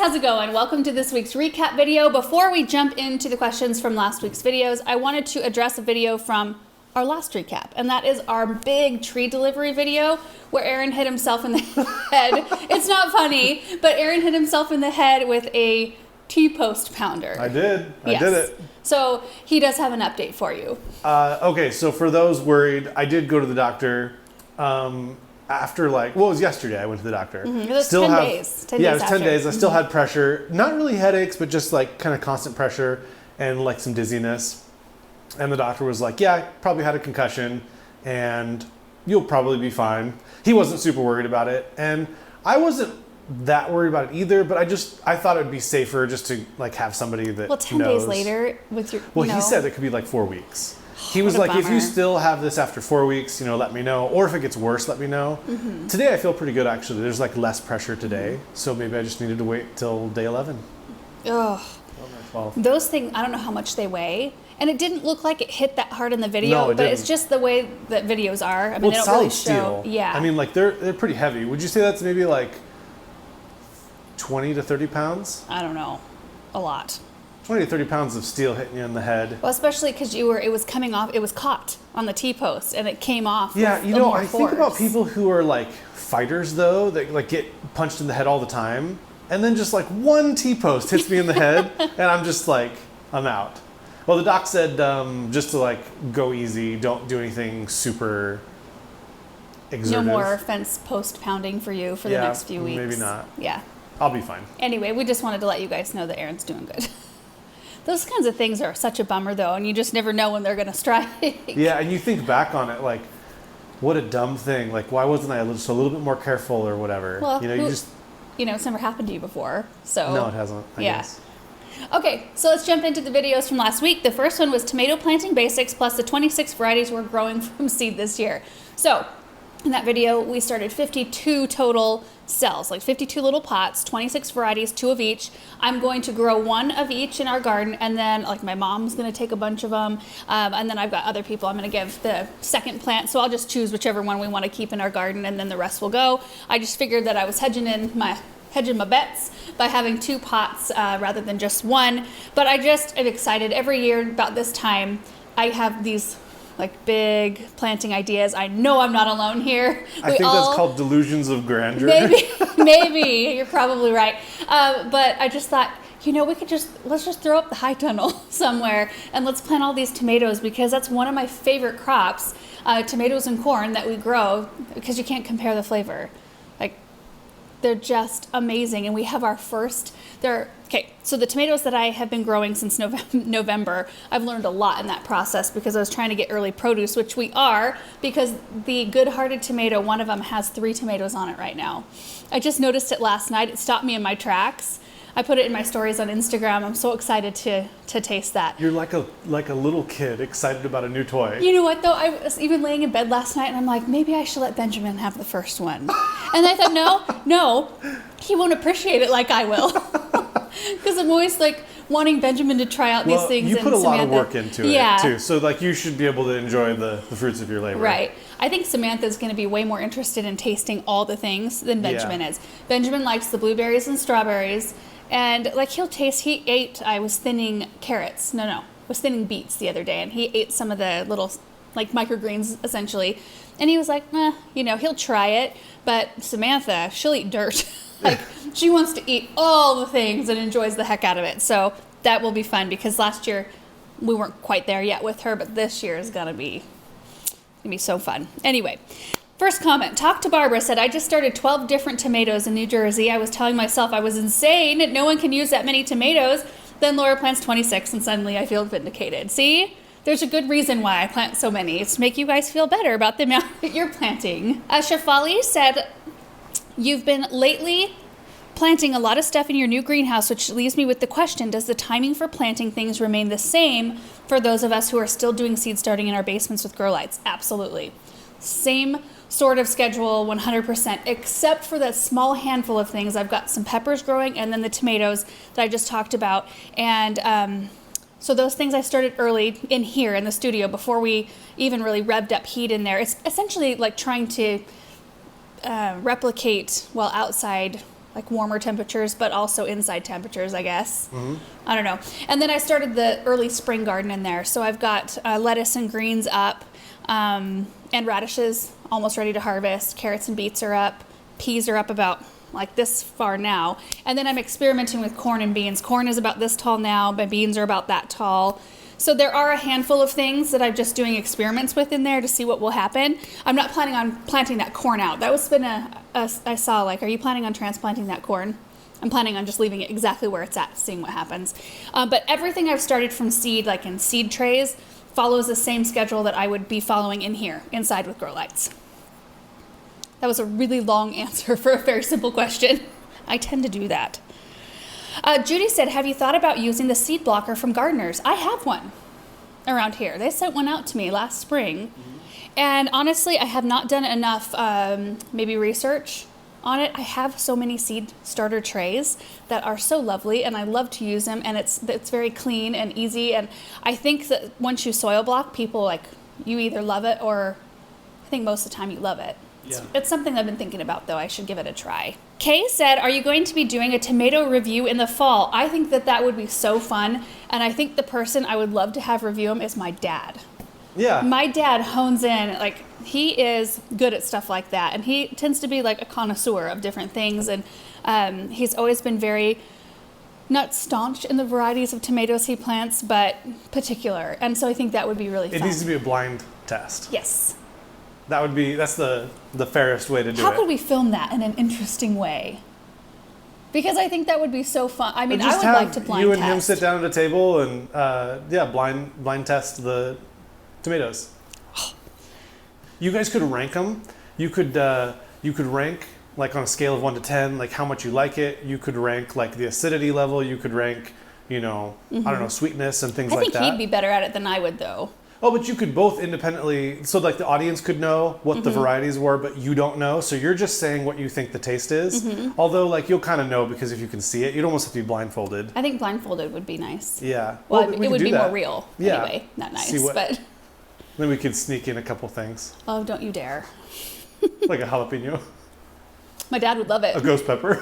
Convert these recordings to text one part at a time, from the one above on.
how's it going? Welcome to this week's recap video. Before we jump into the questions from last week's videos, I wanted to address a video from our last recap, and that is our big tree delivery video where Aaron hit himself in the head. It's not funny, but Aaron hit himself in the head with a T-post pounder. I did. Yes. I did it. So he does have an update for you. Okay, so for those worried, I did go to the doctor after it was yesterday I went to the doctor. It was 10 days. 10 yeah, days it was 10 after. days. I still had pressure. Not really headaches, but just like kind of constant pressure and like some dizziness. And the doctor was like, yeah, I probably had a concussion and you'll probably be fine. He wasn't super worried about it. And I wasn't that worried about it either, but I thought it would be safer just to like have somebody that Well, 10 knows. days later with your, He said it could be like 4 weeks. He was What a like, if you bummer. still have this after 4 weeks, let me know. Or if it gets worse, let me know. Mm-hmm. Today I feel pretty good actually. There's like less pressure today. So maybe I just needed to wait till day 11. Ugh. 12. Those things, I don't know how much they weigh. And it didn't look like it hit that hard in the video, No, it but it's didn't. just the way that videos are. I mean, Well, they it's don't really solid show. steel. Yeah. I mean, like they're pretty heavy. Would you say that's maybe like 20 to 30 pounds? I don't know. A lot. 20 to 30 pounds of steel hitting you in the head. Well, especially because it was coming off, it was caught on the T-post and it came off. Yeah, with more I think about force. people who are like fighters though, that like get punched in the head all the time. And then just like one T-post hits me in the head and I'm just like, I'm out. Well, the doc said just to like go easy, don't do anything super exertive. No more fence post pounding for you for the next few weeks. Maybe not. Yeah. I'll be fine. Anyway, we just wanted to let you guys know that Aaron's doing good. Those kinds of things are such a bummer though, and you just never know when they're going to strike. Yeah, and you think back on it like, what a dumb thing. Like, why wasn't I just a little bit more careful or whatever? Well, it's never happened to you before. So No, it hasn't, I guess. Okay, so let's jump into the videos from last week. The first one was tomato planting basics plus the 26 varieties we're growing from seed this year. So in that video, we started 52 total cells, like 52 little pots, 26 varieties, 2 of each. I'm going to grow 1 of each in our garden, and then like my mom's going to take a bunch of them, and then I've got other people I'm going to give the second plant. So I'll just choose whichever one we want to keep in our garden, and then the rest will go. I just figured that I was hedging my bets by having 2 pots rather than just 1. But I just am excited. Every year about this time, I have these like big planting ideas. I know I'm not alone here. I think that's called delusions of grandeur. Maybe you're probably right. But I just thought, let's just throw up the high tunnel somewhere and let's plant all these tomatoes, because that's one of my favorite crops, tomatoes and corn that we grow, because you can't compare the flavor. Like, they're just amazing. And we have our first, so the tomatoes that I have been growing since November, I've learned a lot in that process because I was trying to get early produce, which we are, because the Good-Hearted tomato, one of them has 3 tomatoes on it right now. I just noticed it last night. It stopped me in my tracks. I put it in my stories on Instagram. I'm so excited to taste that. You're like a little kid excited about a new toy. You know what though? I was even laying in bed last night and I'm like, maybe I should let Benjamin have the first one. And I thought, no, he won't appreciate it like I will. Because I'm always like wanting Benjamin to try out these things. You put a lot of Samantha, work into it too. So like you should be able to enjoy the fruits of your labor. Right. I think Samantha's going to be way more interested in tasting all the things than Benjamin is. Benjamin likes the blueberries and strawberries. And like I was thinning carrots. I was thinning beets the other day, and he ate some of the little like microgreens essentially. And he was like, he'll try it. But Samantha, she'll eat dirt. Like, she wants to eat all the things and enjoys the heck out of it. So that will be fun, because last year we weren't quite there yet with her, but this year is gonna be so fun. Anyway, first comment, Talk to Barbara said, I just started 12 different tomatoes in New Jersey. I was telling myself I was insane. No one can use that many tomatoes. Then Laura plants 26 and suddenly I feel vindicated. See? There's a good reason why I plant so many. It's to make you guys feel better about the amount that you're planting. Shafali said, you've been lately planting a lot of stuff in your new greenhouse, which leaves me with the question, does the timing for planting things remain the same for those of us who are still doing seed starting in our basements with grow lights? Absolutely. Same sort of schedule, 100%, except for that small handful of things. I've got some peppers growing and then the tomatoes that I just talked about. And so those things I started early in here in the studio before we even really revved up heat in there. It's essentially like trying to replicate, outside like warmer temperatures, but also inside temperatures, I guess. I don't know. And then I started the early spring garden in there. So I've got lettuce and greens up, and radishes almost ready to harvest. Carrots and beets are up. Peas are up about like this far now. And then I'm experimenting with corn and beans. Corn is about this tall now, but beans are about that tall. So there are a handful of things that I'm just doing experiments with in there to see what will happen. I'm not planning on planting that corn out. That was been I saw like, are you planning on transplanting that corn? I'm planning on just leaving it exactly where it's at, seeing what happens. But everything I've started from seed, like in seed trays, follows the same schedule that I would be following in here, inside with grow lights. That was a really long answer for a very simple question. I tend to do that. Judy said, have you thought about using the seed blocker from Gardeners? I have one around here. They sent one out to me last spring. And honestly, I have not done enough maybe research on it. I have so many seed starter trays that are so lovely, and I love to use them, and it's very clean and easy. And I think that once you soil block, people like, you either love it or I think most of the time you love it. Yeah. It's something I've been thinking about, though. I should give it a try. Kay said, are you going to be doing a tomato review in the fall? I think that would be so fun. And I think the person I would love to have review them is my dad. Yeah. My dad hones in, like, he is good at stuff like that. And he tends to be like a connoisseur of different things. And he's always been very, not staunch in the varieties of tomatoes he plants, but particular. And so I think that would be really fun. It needs to be a blind test. Yes. That's the fairest way to do it. How could we film that in an interesting way? Because I think that would be so fun. I mean, I would like to blind you test. and him sit down at a table and blind test the tomatoes. You guys could rank them. You could rank like on a scale of 1 to 10, like how much you like it. You could rank like the acidity level. You could rank, I don't know, sweetness and things like that. I think he'd be better at it than I would, though. Oh, but you could both independently, so like the audience could know what the varieties were, but you don't know. So you're just saying what you think the taste is. Although like you'll kind of know because if you can see it, you'd almost have to be blindfolded. I think blindfolded would be nice. Yeah. Well, it would be more real Yeah. anyway. Not nice, but. Then we could sneak in a couple things. Oh, don't you dare. Like a jalapeno. My dad would love it. A ghost pepper.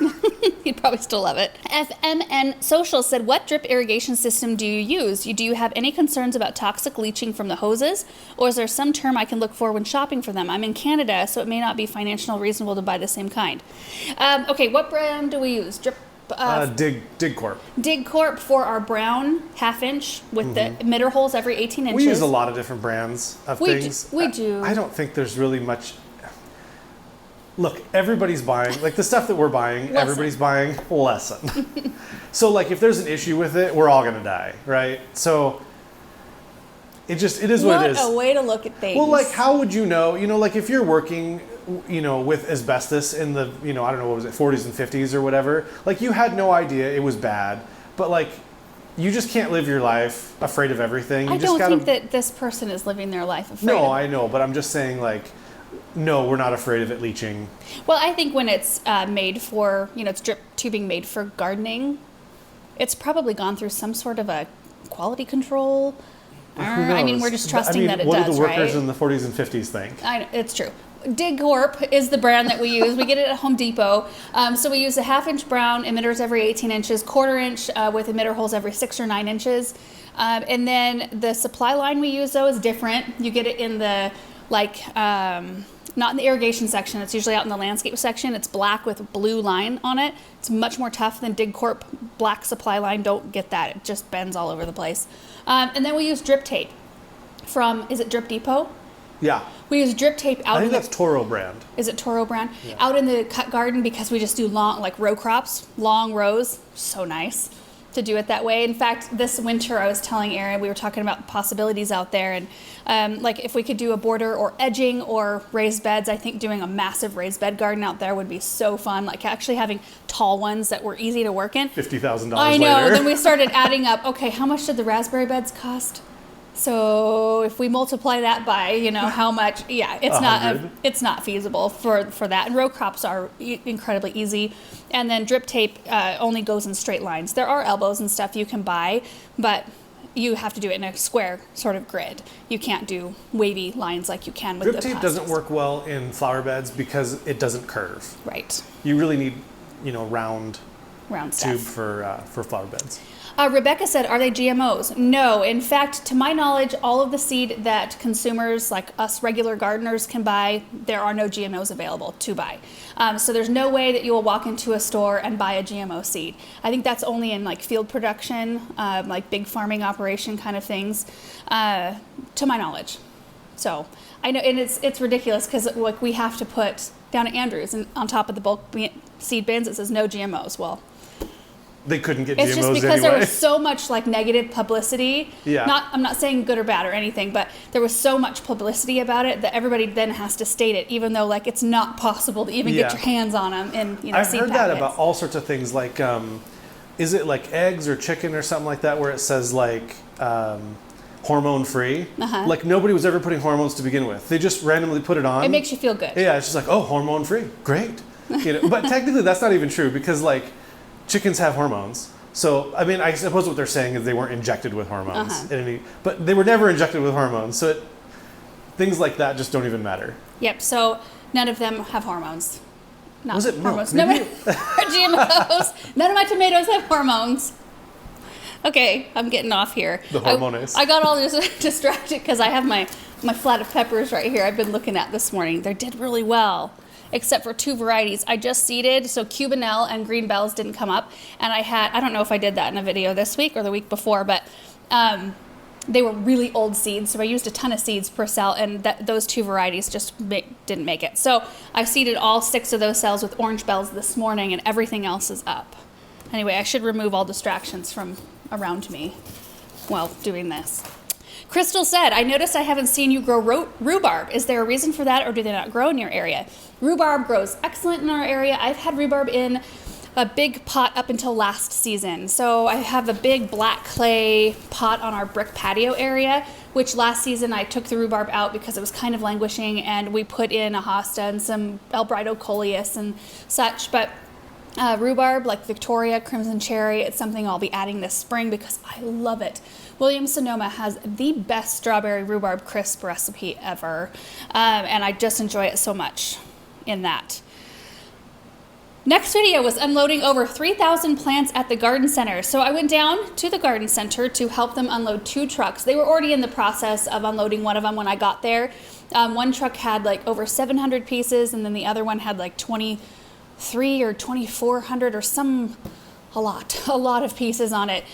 He'd probably still love it. FMN Social said, what drip irrigation system do you use? Do you have any concerns about toxic leaching from the hoses? Or is there some term I can look for when shopping for them? I'm in Canada, so it may not be financially reasonable to buy the same kind. Okay, what brand do we use? Drip. Dig Corp for our brown 1/2 inch with the emitter holes every 18 inches. We use a lot of different brands of things. We do. I don't think there's really much. Look, everybody's buying, like the stuff that we're buying, everybody's buying lesson. So like if there's an issue with it, we're all going to die, right? So it is what it is. What a way to look at things. Well, like how would you know, like if you're working, with asbestos in the, I don't know, what was it, 40s and 50s or whatever, like you had no idea it was bad, but like you just can't live your life afraid of everything. I don't think that this person is living their life afraid of it. No, I know, but I'm just saying like, no, we're not afraid of it leaching. Well, I think when it's made for, it's drip tubing made for gardening, it's probably gone through some sort of a quality control. I mean, we're just trusting that it does, right? What do the workers in the 40s and 50s think? It's true. Dig Corp is the brand that we use. We get it at Home Depot. So we use a 1/2 inch brown, emitters every 18 inches, 1/4 inch with emitter holes every 6 or 9 inches. And then the supply line we use, though, is different. You get it in the, not in the irrigation section. It's usually out in the landscape section. It's black with a blue line on it. It's much more tough than Dig Corp black supply line. Don't get that. It just bends all over the place. And then we use drip tape from, is it Drip Depot? Yeah. We use drip tape out. I think that's Toro brand. Is it Toro brand? Yeah. Out in the cut garden because we just do long, like row crops, long rows. So nice to do it that way. In fact, this winter I was telling Erin, we were talking about possibilities out there, and like if we could do a border or edging or raised beds, I think doing a massive raised bed garden out there would be so fun. Like actually having tall ones that were easy to work in. $50,000 I know. later. Then we started adding up. Okay, how much did the raspberry beds cost? So if we multiply that by, how much, it's not feasible for that. And row crops are incredibly easy. And then drip tape only goes in straight lines. There are elbows and stuff you can buy, but you have to do it in a square sort of grid. You can't do wavy lines like you can with the Drip tape plastics. doesn't work well in flower beds because it doesn't curve. Right. You really need, round Round tube stuff. for flower beds. Rebecca said, are they GMOs? No. In fact, to my knowledge, all of the seed that consumers like us regular gardeners can buy, there are no GMOs available to buy. So there's no way that you will walk into a store and buy a GMO seed. I think that's only in like field production, like big farming operation kind of things, to my knowledge. So I know, and it's ridiculous because like we have to put down at Andrews and on top of the bulk seed bins, it says no GMOs. Well, they couldn't get it's GMOs just because anyway. there was so much like negative publicity. Yeah. I'm not saying good or bad or anything, but there was so much publicity about it that everybody then has to state it, even though like it's not possible to even get your hands on them in I've seed heard packets. that about all sorts of things, like is it like eggs or chicken or something like that, where it says like hormone free? Like nobody was ever putting hormones to begin with. They just randomly put it on. It makes you feel good. Yeah, it's just like, oh, hormone free, great. But technically that's not even true, because like chickens have hormones. So, I mean, I suppose what they're saying is they weren't injected with hormones, but they were never injected with hormones. So things like that just don't even matter. Yep. So none of them have hormones. Not Was it hormones? milk? No, GMOs. None of my tomatoes have hormones. Okay, I'm getting off here. The hormones. I got all distracted because I have my flat of peppers right here. I've been looking at this morning. They did really well, except for 2 varieties. I just seeded, so Cubanelle and Green Bells didn't come up. And I don't know if I did that in a video this week or the week before, but they were really old seeds. So I used a ton of seeds per cell, and those 2 varieties just didn't make it. So I seeded all 6 of those cells with Orange Bells this morning, and everything else is up. Anyway, I should remove all distractions from around me while doing this. Crystal said, I noticed I haven't seen you grow rhubarb. Is there a reason for that, or do they not grow in your area? Rhubarb grows excellent in our area. I've had rhubarb in a big pot up until last season. So I have a big black clay pot on our brick patio area, which last season I took the rhubarb out because it was kind of languishing, and we put in a hosta and some Albrido coleus and such. But rhubarb, like Victoria, Crimson Cherry, it's something I'll be adding this spring because I love it. Williams-Sonoma has the best strawberry rhubarb crisp recipe ever, and I just enjoy it so much in that. Next video was unloading over 3,000 plants at the garden center. So I went down to the garden center to help them unload 2 trucks. They were already in the process of unloading one of them when I got there. One truck had like over 700 pieces, and then the other one had like 23 or 2,400 or a lot of pieces on it.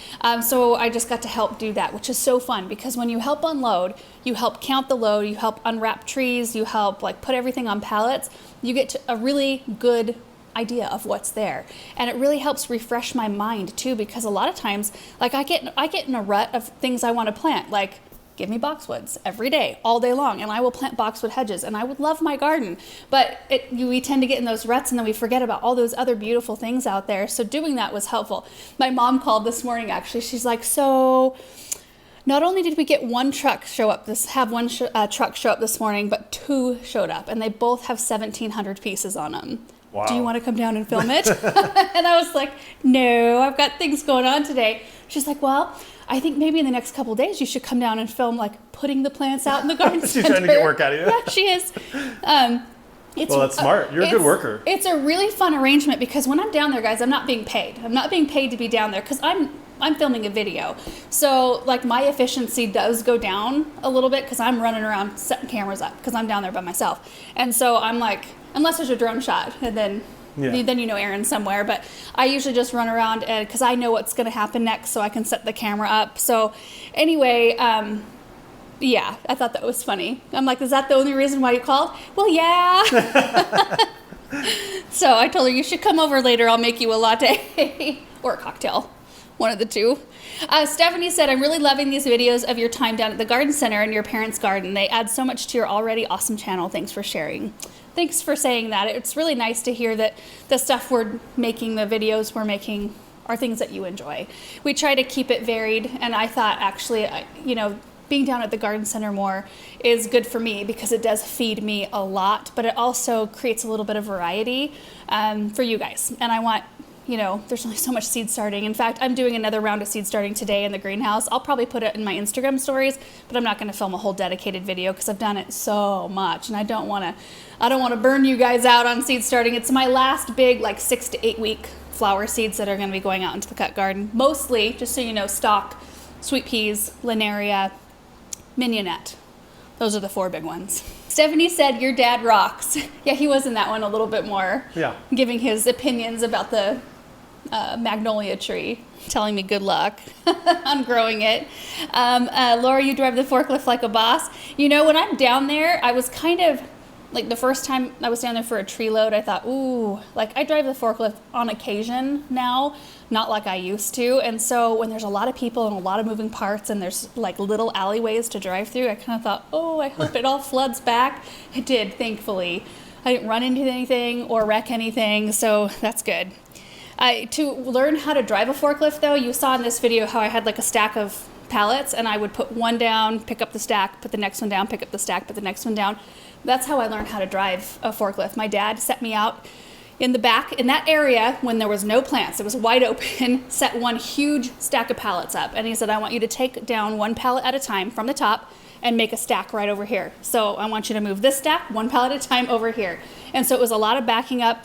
So I just got to help do that, which is so fun because when you help unload, you help count the load, you help unwrap trees, you help like put everything on pallets. You get to a really good idea of what's there, and it really helps refresh my mind too, because a lot of times like I get in a rut of things I want to plant, like give me boxwoods every day, all day long, and I will plant boxwood hedges, and I would love my garden. But we tend to get in those ruts, and then we forget about all those other beautiful things out there. So doing that was helpful. My mom called this morning, actually. She's like, so not only did we get one truck show up truck show up this morning, but 2 showed up, and they both have 1,700 pieces on them. Wow. Do you want to come down and film it? And I was like, no, I've got things going on today. She's like, well, I think maybe in the next couple of days you should come down and film like putting the plants out in the garden center. She's trying to get work out of you. Yeah, she is. Well, that's smart. You're a good worker. It's a really fun arrangement because when I'm down there, guys, I'm not being paid. I'm not being paid to be down there because I'm filming a video. So like my efficiency does go down a little bit because I'm running around setting cameras up because I'm down there by myself. And so I'm like, unless there's a drone shot, and then Aaron's somewhere. But I usually just run around because I know what's going to happen next, so I can set the camera up. So anyway, yeah, I thought that was funny. I'm like, is that the only reason why you called? Well, yeah. So I told her, you should come over later. I'll make you a latte or a cocktail. One of the 2. Stephanie said, I'm really loving these videos of your time down at the garden center and your parents' garden. They add so much to your already awesome channel. Thanks for sharing. Thanks for saying that. It's really nice to hear that the stuff we're making, the videos we're making, are things that you enjoy. We try to keep it varied, and I thought actually, being down at the garden center more is good for me because it does feed me a lot, but it also creates a little bit of variety for you guys. And I want there's only so much seed starting. In fact, I'm doing another round of seed starting today in the greenhouse. I'll probably put it in my Instagram stories, but I'm not going to film a whole dedicated video because I've done it so much, and I don't want to burn you guys out on seed starting. It's my last big 6 to 8 week flower seeds that are going to be going out into the cut garden. Mostly, just so you know, stock, sweet peas, linaria, mignonette. Those are the 4 big ones. Stephanie said, your dad rocks. Yeah, he was in that one a little bit more. Yeah. Giving his opinions about the magnolia tree, telling me good luck on growing it. Laura, you drive the forklift like a boss. When I'm down there, I was kind of, the first time I was down there for a tree load, I thought, ooh, I drive the forklift on occasion now, not like I used to. And so when there's a lot of people and a lot of moving parts and there's little alleyways to drive through, I kind of thought, oh, I hope it all floods back. It did, thankfully. I didn't run into anything or wreck anything, so that's good. To learn how to drive a forklift, though, you saw in this video how I had a stack of pallets, and I would put one down, pick up the stack, put the next one down, pick up the stack, put the next one down. That's how I learned how to drive a forklift. My dad set me out in the back, in that area, when there was no plants, it was wide open, set one huge stack of pallets up. And he said, I want you to take down one pallet at a time from the top and make a stack right over here. So I want you to move this stack one pallet at a time over here. And so it was a lot of backing up,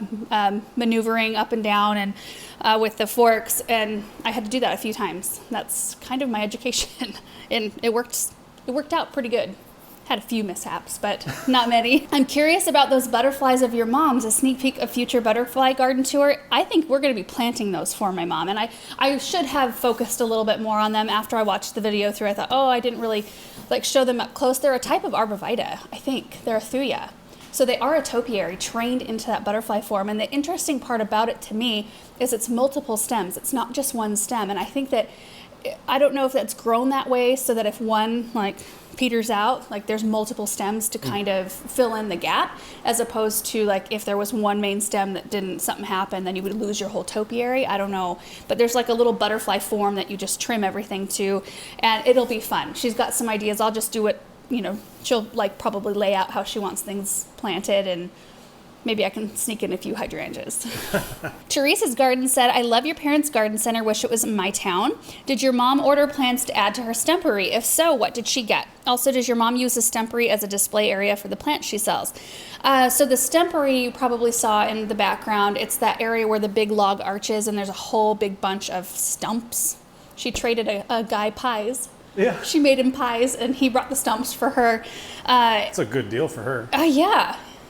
maneuvering up and down and with the forks. And I had to do that a few times. That's kind of my education. And it worked out pretty good. Had a few mishaps, but not many. I'm curious about those butterflies of your mom's, a sneak peek of future butterfly garden tour. I think we're going to be planting those for my mom. And I should have focused a little bit more on them after I watched the video through. I thought, I didn't really show them up close. They're a type of arborvitae, I think. They're a thuya. So they are a topiary trained into that butterfly form. And the interesting part about it to me is it's multiple stems. It's not just one stem. And I think that, I don't know if that's grown that way so that if one peters out, there's multiple stems to kind of fill in the gap, as opposed to if there was one main stem that something happened, then you would lose your whole topiary. I don't know. But there's a little butterfly form that you just trim everything to, and it'll be fun. She's got some ideas. I'll just do it, she'll probably lay out how she wants things planted, and maybe I can sneak in a few hydrangeas. Teresa's garden said, I love your parents' garden center. Wish it was in my town. Did your mom order plants to add to her stumpery? If so, what did she get? Also, does your mom use the stumpery as a display area for the plants she sells? So the stumpery you probably saw in the background. It's that area where the big log arches and there's a whole big bunch of stumps. She traded a guy pies. Yeah. She made him pies and he brought the stumps for her. It's a good deal for her.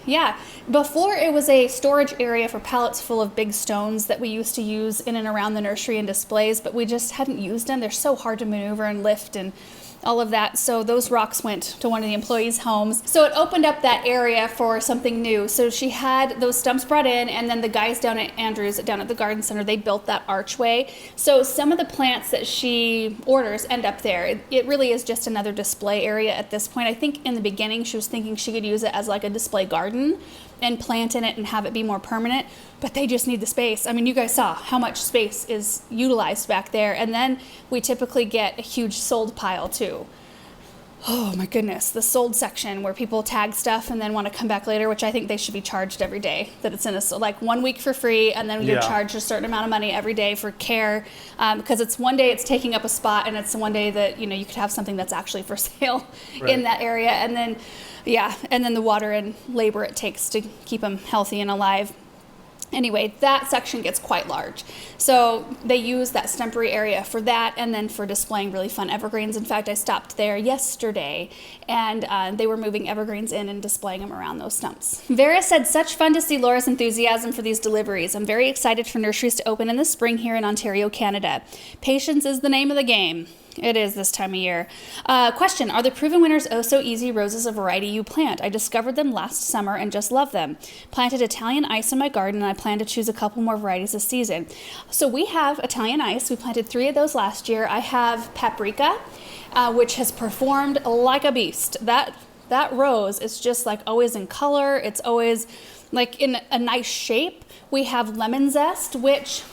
Yeah. Before it was a storage area for pallets full of big stones that we used to use in and around the nursery and displays, but we just hadn't used them. They're so hard to maneuver and lift and all of that. So those rocks went to one of the employees' homes. So it opened up that area for something new. So she had those stumps brought in, and then the guys down at Andrews, down at the garden center, they built that archway. So some of the plants that she orders end up there. It really is just another display area at this point. I think in the beginning she was thinking she could use it as a display garden and plant in it and have it be more permanent, but they just need the space. I mean, you guys saw how much space is utilized back there. And then we typically get a huge sold pile too. Oh my goodness, the sold section where people tag stuff and then want to come back later, which I think they should be charged every day. That it's in a 1 week for free, and then you're charged a certain amount of money every day for care, because it's one day it's taking up a spot, and it's one day that you could have something that's actually for sale in that area, and then the water and labor it takes to keep them healthy and alive. Anyway, that section gets quite large. So they use that stumpery area for that, and then for displaying really fun evergreens. In fact, I stopped there yesterday, and they were moving evergreens in and displaying them around those stumps. Vera said, such fun to see Laura's enthusiasm for these deliveries. I'm very excited for nurseries to open in the spring here in Ontario, Canada. Patience is the name of the game. It is this time of year. Question, are the Proven Winners Oh So Easy roses a variety you plant? I discovered them last summer and just love them. Planted Italian ice in my garden, and I plan to choose a couple more varieties this season. So we have Italian ice. We planted 3 of those last year. I have paprika, which has performed like a beast. That rose is just always in color. It's always in a nice shape. We have lemon zest, which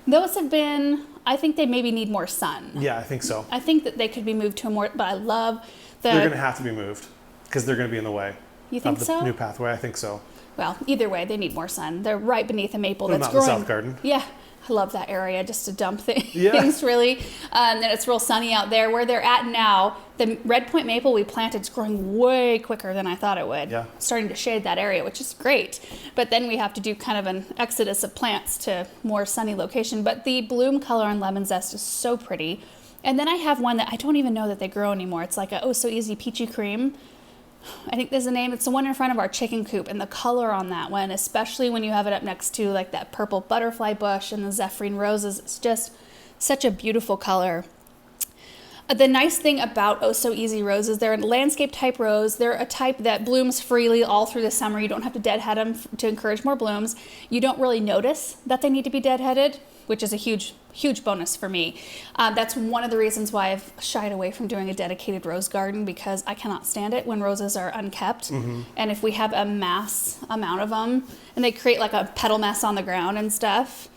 those have been, I think they maybe need more sun. Yeah, I think so. I think that they could be moved to a more, but I love They're going to have to be moved because they're going to be in the way. You think of the so? new pathway, I think so. Well, either way, they need more sun. They're right beneath a maple Well, that's not growing. in the South Garden. Yeah, I love that area just to dump things, Yeah. really. And it's real sunny out there. Where they're at now, the red point maple we planted is growing way quicker than I thought it would. Yeah. Starting to shade that area, which is great. But then we have to do kind of an exodus of plants to more sunny location. But the bloom color on lemon zest is so pretty. And then I have one that I don't even know that they grow anymore. It's like a Oh So Easy Peachy Cream. I think there's a name. It's the one in front of our chicken coop, and the color on that one, especially when you have it up next to like that purple butterfly bush and the Zephyrin roses, it's just such a beautiful color. The nice thing about Oh So Easy roses, they're a landscape type rose. They're a type that blooms freely all through the summer. You don't have to deadhead them to encourage more blooms. You don't really notice that they need to be deadheaded, which is a huge bonus for me. That's one of the reasons why I've shied away from doing a dedicated rose garden, because I cannot stand it when roses are unkept. And if we have a mass amount of them and they create like a petal mess on the ground and stuff,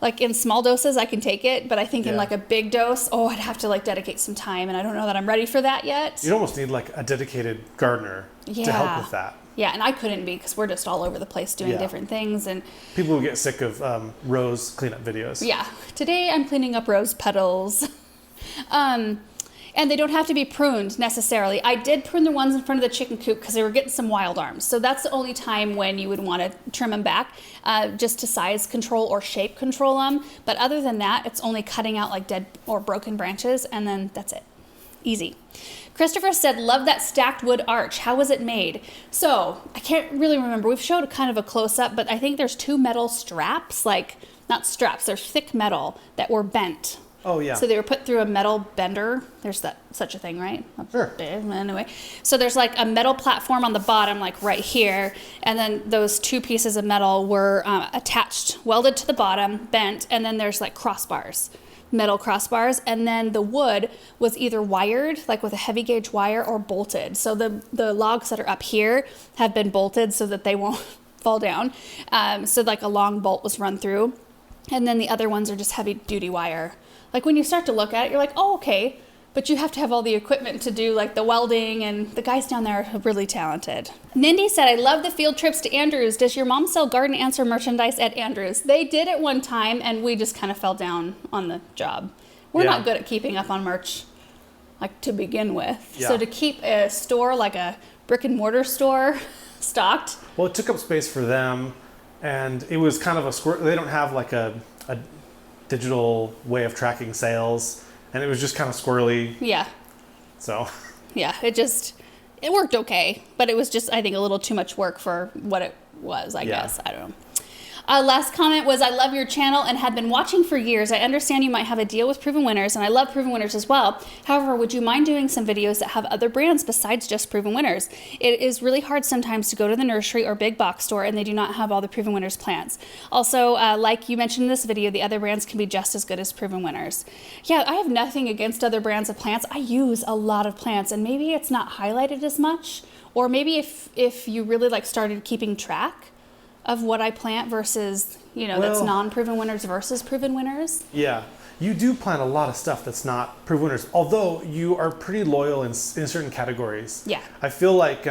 like in small doses I can take it, but I think in like a big dose, I'd have to like dedicate some time, and I don't know that I'm ready for that yet. You'd almost need like a dedicated gardener to help with that. Yeah, and I couldn't be, because we're just all over the place doing different things. And people will get sick of rose cleanup videos. Yeah, today I'm cleaning up rose petals. And they don't have to be pruned necessarily. I did prune the ones in front of the chicken coop because they were getting some wild arms. So that's the only time when you would want to trim them back, just to size control or shape control them. But other than that, it's only cutting out like dead or broken branches, and then that's it. Easy. Christopher said, love that stacked wood arch. How was it made? So I can't really remember. We've showed kind of a close-up, but I think there's 2 metal straps, like not straps, they're thick metal that were bent. Oh, yeah. So they were put through a metal bender. There's such a thing, right? Sure. Anyway, so there's like a metal platform on the bottom, like right here, and then those 2 pieces of metal were attached, welded to the bottom, bent, and then there's like crossbars, metal crossbars, and then the wood was either wired, like with a heavy gauge wire, or bolted. So the logs that are up here have been bolted so that they won't fall down. So like a long bolt was run through, and then the other ones are just heavy duty wire. Like when you start to look at it, you're like, oh, okay. But you have to have all the equipment to do like the welding, and the guys down there are really talented. Nindy said, I love the field trips to Andrews. Does your mom sell garden answer merchandise at Andrews? They did at one time, and we just kind of fell down on the job. We're not good at keeping up on merch, like to begin with. Yeah. So to keep a store like a brick and mortar store stocked. Well, it took up space for them, and it was kind of they don't have like a digital way of tracking sales, and it was just kind of squirrely. Yeah. So. Yeah, it worked okay, but it was just, I think, a little too much work for what it was, I guess. I don't know. Last comment was, I love your channel and had been watching for years. I understand you might have a deal with Proven Winners, and I love Proven Winners as well. However, would you mind doing some videos that have other brands besides just Proven Winners? It is really hard sometimes to go to the nursery or big box store and they do not have all the Proven Winners plants. Also, like you mentioned in this video, the other brands can be just as good as Proven Winners. Yeah, I have nothing against other brands of plants. I use a lot of plants, and maybe it's not highlighted as much, or maybe if you really like started keeping track of what I plant versus, that's non-Proven Winners versus Proven Winners. Yeah. You do plant a lot of stuff that's not Proven Winners, although you are pretty loyal in certain categories. Yeah. I feel like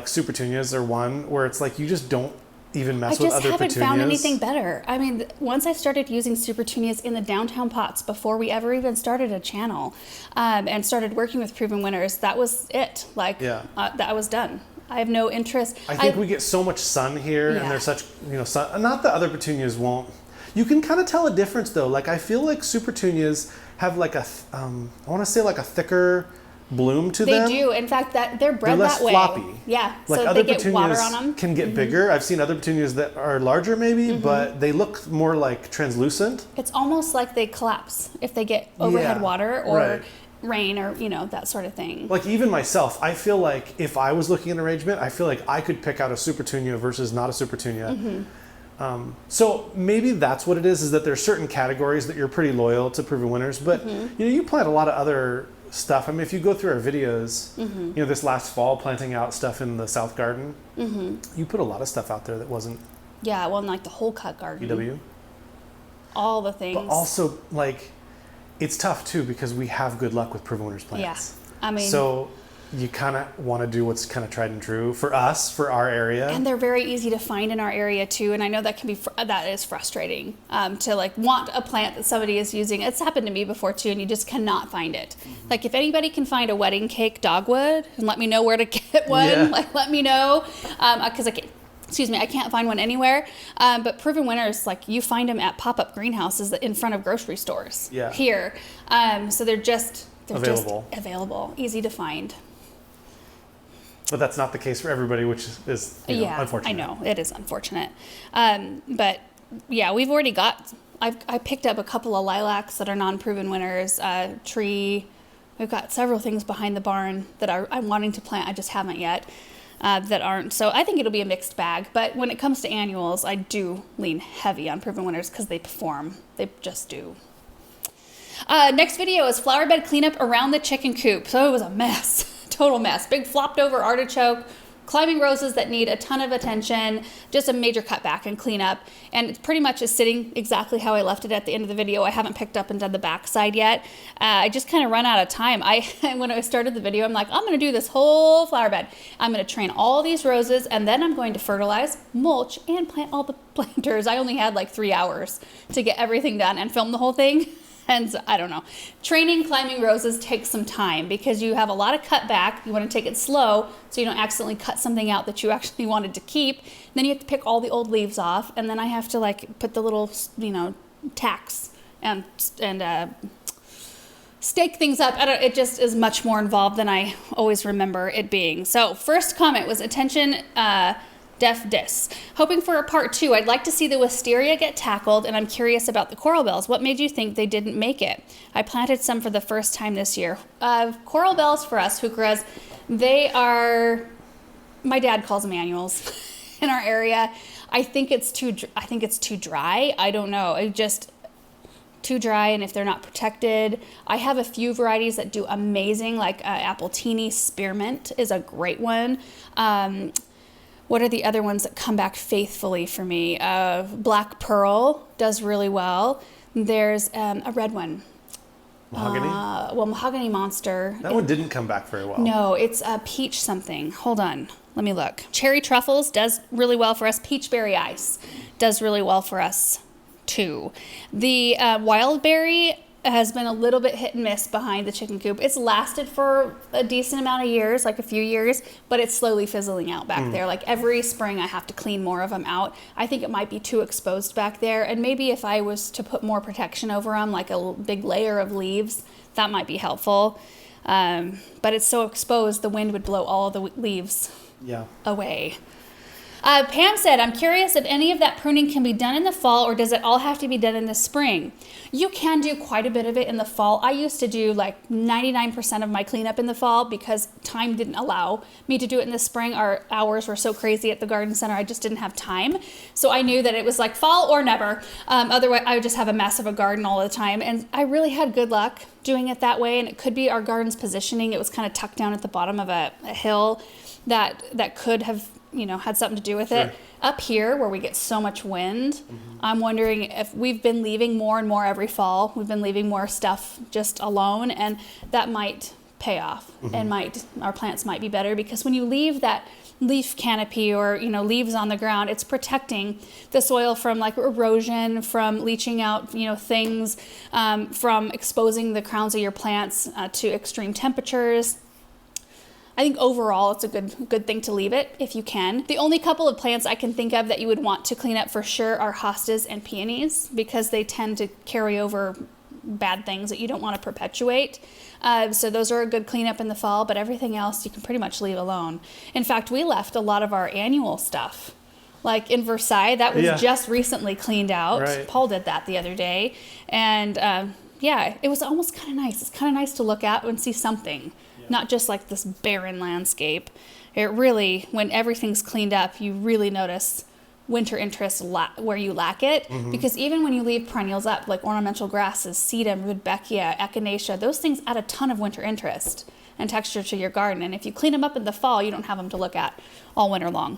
super petunias are one where it's like you just don't even mess with other petunias. I just haven't found anything better. I mean, once I started using super petunias in the downtown pots before we ever even started a channel, and started working with Proven Winners, that was it. That was done. I have no interest. I think we get so much sun here, and there's such, sun. Not that other petunias won't. You can kind of tell a difference though. Like I feel like super petunias have like I want to say like a thicker bloom to them. They do. In fact, they're bred less that way. Floppy. Yeah. Like so other they get water petunias on them. Can get bigger. I've seen other petunias that are larger maybe, but they look more like translucent. It's almost like they collapse if they get overhead water or rain or that sort of thing. Like even myself, I feel like if I was looking at arrangement, I feel like I could pick out a super petunia versus not a super petunia. So maybe that's what it is that there's certain categories that you're pretty loyal to Proven Winners, but you plant a lot of other stuff. I mean, if you go through our videos, this last fall planting out stuff in the South Garden, you put a lot of stuff out there that wasn't. Yeah, well, like the whole cut garden. UW. All the things. But also like, it's tough too because we have good luck with Proven Winners plants. Yeah, I mean. So you kind of want to do what's kind of tried and true for us, for our area. And they're very easy to find in our area too. And I know that that is frustrating to like want a plant that somebody is using. It's happened to me before too, and you just cannot find it. Mm-hmm. Like if anybody can find a wedding cake dogwood and let me know where to get one, like let me know, because I can't find one anywhere. But Proven Winners, like you find them at pop-up greenhouses in front of grocery stores here. So they're available, easy to find. But that's not the case for everybody, which is unfortunate. I know, it is unfortunate. But yeah, we've already got, I picked up a couple of lilacs that are non-Proven Winners, tree. We've got several things behind the barn that I'm wanting to plant. I just haven't yet, that aren't. So I think it'll be a mixed bag. But when it comes to annuals, I do lean heavy on Proven Winners because they perform. They just do. Next video is flower bed cleanup around the chicken coop. So it was a mess. Total mess. Big flopped over artichoke, climbing roses that need a ton of attention, just a major cutback and cleanup. And it pretty much is sitting exactly how I left it at the end of the video. I haven't picked up and done the back side yet. I just kind of run out of time. When I started the video, I'm like, I'm going to do this whole flower bed. I'm going to train all these roses, and then I'm going to fertilize, mulch, and plant all the planters. I only had like 3 hours to get everything done and film the whole thing. And so, I don't know. Training climbing roses takes some time because you have a lot of cutback. You want to take it slow so you don't accidentally cut something out that you actually wanted to keep. Then you have to pick all the old leaves off, and then I have to like put the little, tacks and stake things up. It just is much more involved than I always remember it being. So first comment was attention, Def Dis. Hoping for a part 2. I'd like to see the wisteria get tackled, and I'm curious about the coral bells. What made you think they didn't make it? I planted some for the first time this year. Coral bells for us, heucheras, they are, my dad calls them annuals in our area. I think it's too dry. I don't know. It just too dry, and if they're not protected. I have a few varieties that do amazing, like Appletini Spearmint is a great one. What are the other ones that come back faithfully for me? Black Pearl does really well. There's a red one. Mahogany? Mahogany Monster. That one didn't come back very well. No, it's a peach something. Hold on. Let me look. Cherry Truffles does really well for us. Peachberry Ice does really well for us, too. The Wildberry has been a little bit hit and miss behind the chicken coop. It's lasted for a decent amount of years, like a few years, but it's slowly fizzling out back there. Like every spring I have to clean more of them out. I think it might be too exposed back there, and maybe if I was to put more protection over them, like a big layer of leaves, that might be helpful. But it's so exposed, the wind would blow all the leaves away. Pam said, I'm curious if any of that pruning can be done in the fall, or does it all have to be done in the spring? You can do quite a bit of it in the fall. I used to do like 99% of my cleanup in the fall because time didn't allow me to do it in the spring. Our hours were so crazy at the garden center, I just didn't have time. So I knew that it was like fall or never. Otherwise, I would just have a mess of a garden all the time. And I really had good luck doing it that way. And it could be our garden's positioning. It was kind of tucked down at the bottom of a hill that could have had something to do with it. Up here where we get so much wind, I'm wondering if we've been leaving more and more every fall. We've been leaving more stuff just alone, and that might pay off and our plants might be better, because when you leave that leaf canopy or leaves on the ground, it's protecting the soil from like erosion, from leaching out things, from exposing the crowns of your plants to extreme temperatures. I think overall it's a good thing to leave it if you can. The only couple of plants I can think of that you would want to clean up for sure are hostas and peonies, because they tend to carry over bad things that you don't want to perpetuate. So those are a good cleanup in the fall, but everything else you can pretty much leave alone. In fact, we left a lot of our annual stuff. Like in Versailles, that was just recently cleaned out. Right. Paul did that the other day. And it was almost kind of nice. It's kind of nice to look at and see something. Not just like this barren landscape. It really, when everything's cleaned up, you really notice winter interest where you lack it. Because even when you leave perennials up, like ornamental grasses, sedum, rudbeckia, echinacea, those things add a ton of winter interest and texture to your garden. And if you clean them up in the fall, you don't have them to look at all winter long.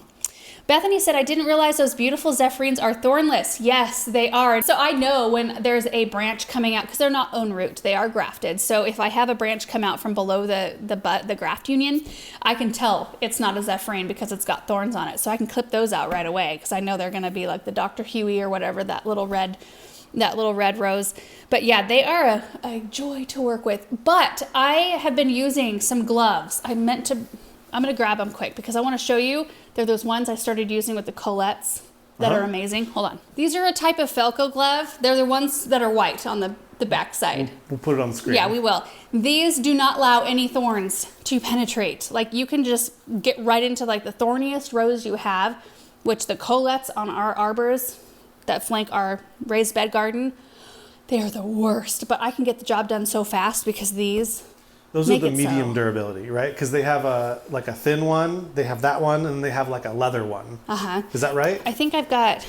Bethany said, I didn't realize those beautiful zephyrines are thornless. Yes, they are. So I know when there's a branch coming out, because they're not own root, they are grafted. So if I have a branch come out from below the graft union, I can tell it's not a zephyrine because it's got thorns on it. So I can clip those out right away because I know they're going to be like the Dr. Huey or whatever, that little red rose. But yeah, they are a joy to work with. But I have been using some gloves. I'm going to grab them quick because I want to show you. They're those ones I started using with the colettes that are amazing. Hold on. These are a type of Felco glove. They're the ones that are white on the back side. We'll put it on the screen. Yeah, we will. These do not allow any thorns to penetrate. Like you can just get right into like the thorniest rose you have, which the colettes on our arbors that flank our raised bed garden, they are the worst. But I can get the job done so fast because those are the medium durability, right? Because they have a thin one, they have that one, and they have like a leather one. Is that right? I think I've got.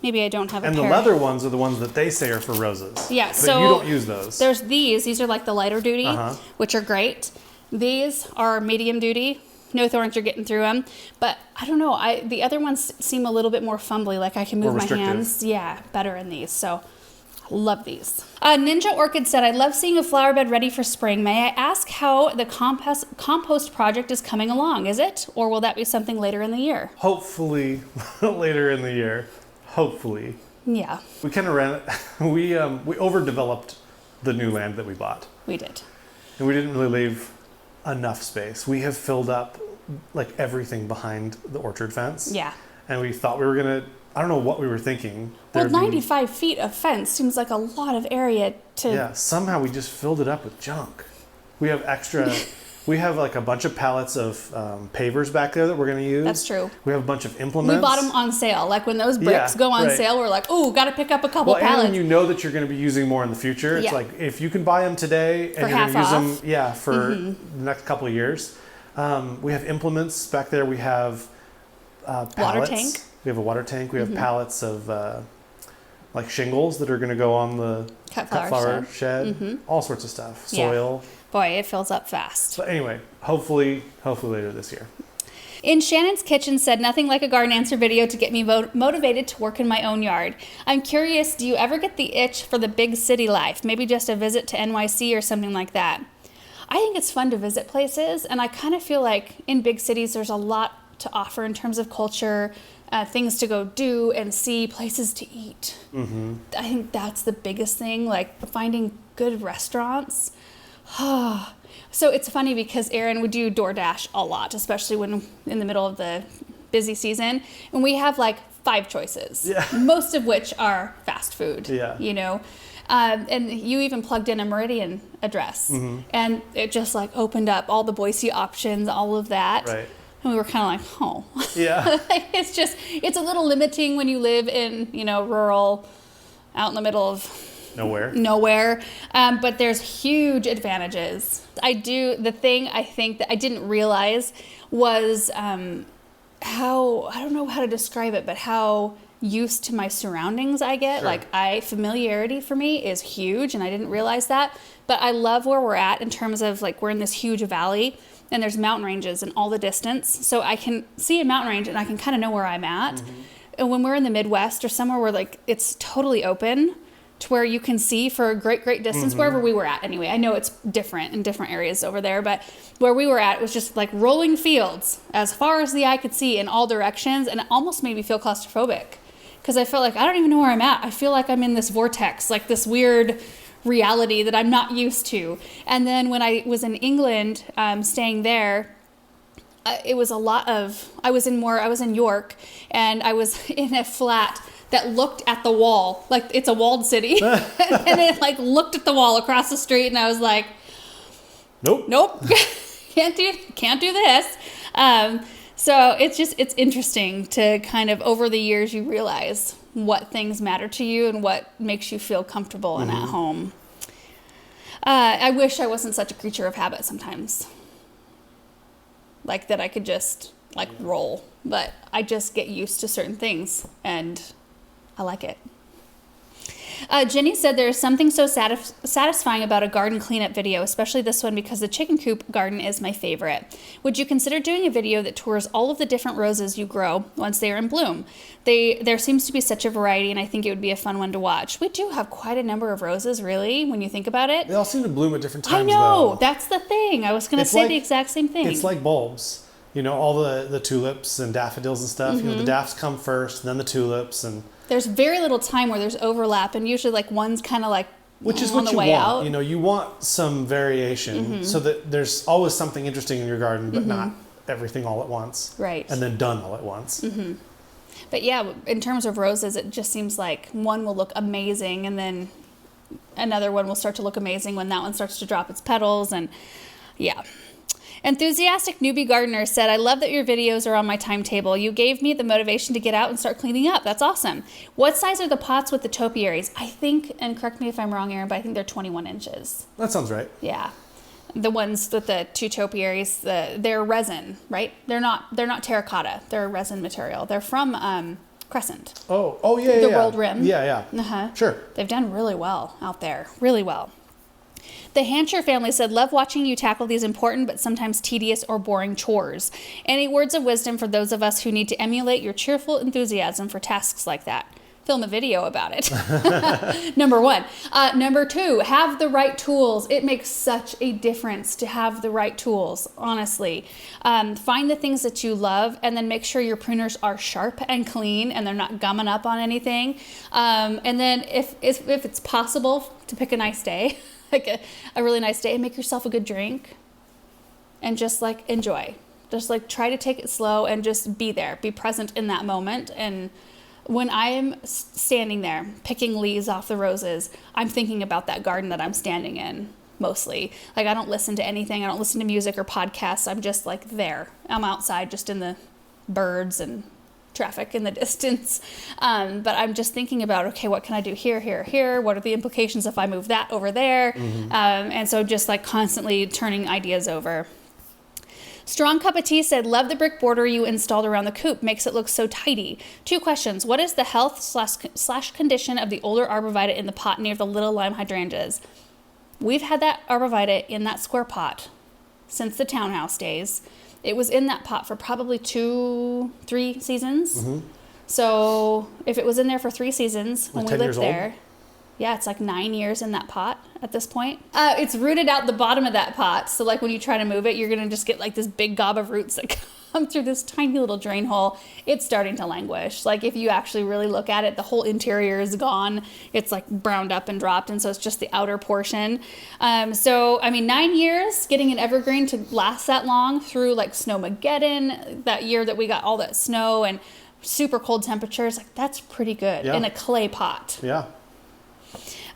Maybe I don't have a pair. And the leather ones are the ones that they say are for roses. Yeah, but so you don't use those. There's these. These are like the lighter duty, which are great. These are medium duty. No thorns are getting through them. But I don't know. The other ones seem a little bit more fumbly. Like I can move my hands. Yeah, better in these. So love these. Ninja Orchid said, I love seeing a flower bed ready for spring. May I ask how the compost project is coming along? Is it? Or will that be something later in the year? Hopefully later in the year. Hopefully. Yeah. We kind of we overdeveloped the new land that we bought. We did. And we didn't really leave enough space. We have filled up like everything behind the orchard fence. Yeah. And we thought we were going to, I don't know what we were thinking. Well, 95 feet of fence seems like a lot of area to... Yeah, somehow we just filled it up with junk. We have extra... We have like a bunch of pallets of pavers back there that we're going to use. That's true. We have a bunch of implements. We bought them on sale. Like when those bricks go on sale, we're like, ooh, got to pick up a couple pallets. And you know that you're going to be using more in the future. It's like if you can buy them today and you're going to use them for the next couple of years. We have implements back there. We have pallets. Water tank. We have a water tank. We have pallets of like shingles that are going to go on the cut flower shed. All sorts of stuff. Soil. Yeah. Boy, it fills up fast. But anyway, hopefully later this year. In Shannon's Kitchen said, nothing like a garden answer video to get me motivated to work in my own yard. I'm curious, do you ever get the itch for the big city life? Maybe just a visit to NYC or something like that. I think it's fun to visit places, and I kind of feel like in big cities there's a lot to offer in terms of culture, things to go do and see, places to eat. I think that's the biggest thing, like finding good restaurants. So it's funny because Aaron would do DoorDash a lot, especially when in the middle of the busy season. And we have like 5 choices, most of which are fast food, you know. And you even plugged in a Meridian address and it just like opened up all the Boise options, all of that. Right. And we were kind of like, oh. Yeah. It's a little limiting when you live in, you know, rural, out in the middle of nowhere. But there's huge advantages. The thing I think that I didn't realize was how, I don't know how to describe it, but how used to my surroundings I get. Sure. Familiarity for me is huge, and I didn't realize that. But I love where we're at in terms of like we're in this huge valley and there's mountain ranges in all the distance. So I can see a mountain range and I can kind of know where I'm at. And when we're in the Midwest or somewhere where like it's totally open, to where you can see for a great distance, wherever we were at anyway. I know it's different in different areas over there, but where we were at was just like rolling fields as far as the eye could see in all directions, and it almost made me feel claustrophobic because I felt like I don't even know where I'm at. I feel like I'm in this vortex, like this weird reality that I'm not used to. And then when I was in England, staying there, it was a lot of, I was in York, and I was in a flat that looked at the wall, like it's a walled city, and it like looked at the wall across the street, and I was like, nope, can't do this. So it's interesting to kind of over the years you realize what things matter to you and what makes you feel comfortable and at home. I wish I wasn't such a creature of habit sometimes, like that I could just like roll, but I just get used to certain things and I like it. Jenny said there's something so satisfying about a garden cleanup video, especially this one because the chicken coop garden is my favorite. Would you consider doing a video that tours all of the different roses you grow once they are in bloom? There seems to be such a variety, and I think it would be a fun one to watch. We do have quite a number of roses, really, when you think about it. They all seem to bloom at different times, I know, though. that's the thing. I was going to say the exact same thing. It's like bulbs. You know, all the tulips and daffodils and stuff. You know, the daffs come first, then the tulips, and there's very little time where there's overlap, and usually like one's kind of like which is on what the you way want. out. You know, you want some variation so that there's always something interesting in your garden, but not everything all at once. Right. And then done all at once. But yeah, in terms of roses, it just seems like one will look amazing, and then another one will start to look amazing when that one starts to drop its petals, and yeah. Enthusiastic newbie gardener said, I love that your videos are on my timetable. You gave me the motivation to get out and start cleaning up. That's awesome. What size are the pots with the topiaries? I think, and correct me if I'm wrong, Erin, but I think they're 21 inches. That sounds right. Yeah. The ones with the two topiaries, they're resin, right? They're not terracotta. They're a resin material. They're from Crescent. Oh yeah, The rolled rim. Yeah. Uh-huh. Sure. They've done really well out there. Really well. The Hansher family said, love watching you tackle these important but sometimes tedious or boring chores. Any words of wisdom for those of us who need to emulate your cheerful enthusiasm for tasks like that? Film a video about it. Number one. Number two, have the right tools. It makes such a difference to have the right tools, honestly. Find the things that you love, and then make sure your pruners are sharp and clean and they're not gumming up on anything. And then if it's possible to pick a nice day, like a really nice day, and make yourself a good drink and just like enjoy. Just like try to take it slow and just be there, be present in that moment. And when I am standing there picking leaves off the roses, I'm thinking about that garden that I'm standing in mostly. Like I don't listen to anything. I don't listen to music or podcasts. I'm just like there. I'm outside just in the birds and traffic in the distance. But I'm just thinking about, okay, what can I do here, here, here? What are the implications if I move that over there? And so just like constantly turning ideas over. Strong Cup of Tea said, love the brick border you installed around the coop. Makes it look so tidy. 2 questions. What is the health slash condition of the older arborvitae in the pot near the little lime hydrangeas? We've had that arborvitae in that square pot since the townhouse days. It was in that pot for probably 2-3 seasons. So if it was in there for 3 seasons when we lived there, yeah, it's like 9 years in that pot at this point. It's rooted out the bottom of that pot. So like when you try to move it, you're going to just get like this big gob of roots that come through this tiny little drain hole. It's starting to languish. Like if you actually really look at it, the whole interior is gone. It's like browned up and dropped. And so it's just the outer portion. So, I mean, 9 years getting an evergreen to last that long through like Snowmageddon, that year that we got all that snow and super cold temperatures, like that's pretty good in a clay pot. Yeah.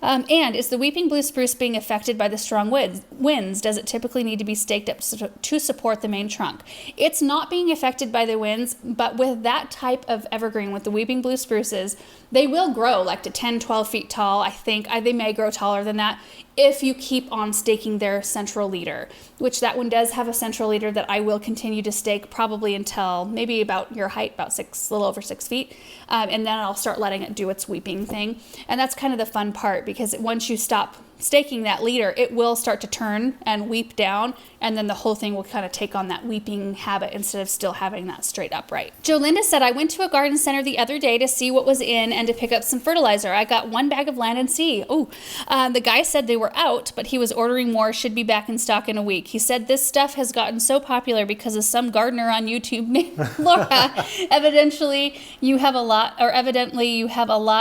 And is the weeping blue spruce being affected by the strong winds? Does it typically need to be staked up to support the main trunk? It's not being affected by the winds, but with that type of evergreen, with the weeping blue spruces, they will grow like to 10, 12 feet tall. I think they may grow taller than that if you keep on staking their central leader, which that one does have a central leader that I will continue to stake probably until maybe about your height, about 6, a little over 6 feet. And then I'll start letting it do its weeping thing. And that's kind of the fun part, because once you stop staking that leader, it will start to turn and weep down, and then the whole thing will kind of take on that weeping habit instead of still having that straight upright. Jolinda said, I went to a garden center the other day to see what was in and to pick up some fertilizer. I got 1 bag of Land and Sea. The guy said they were out, but he was ordering more, should be back in stock in a week. He said this stuff has gotten so popular because of some gardener on YouTube named Laura. Evidently you have a lot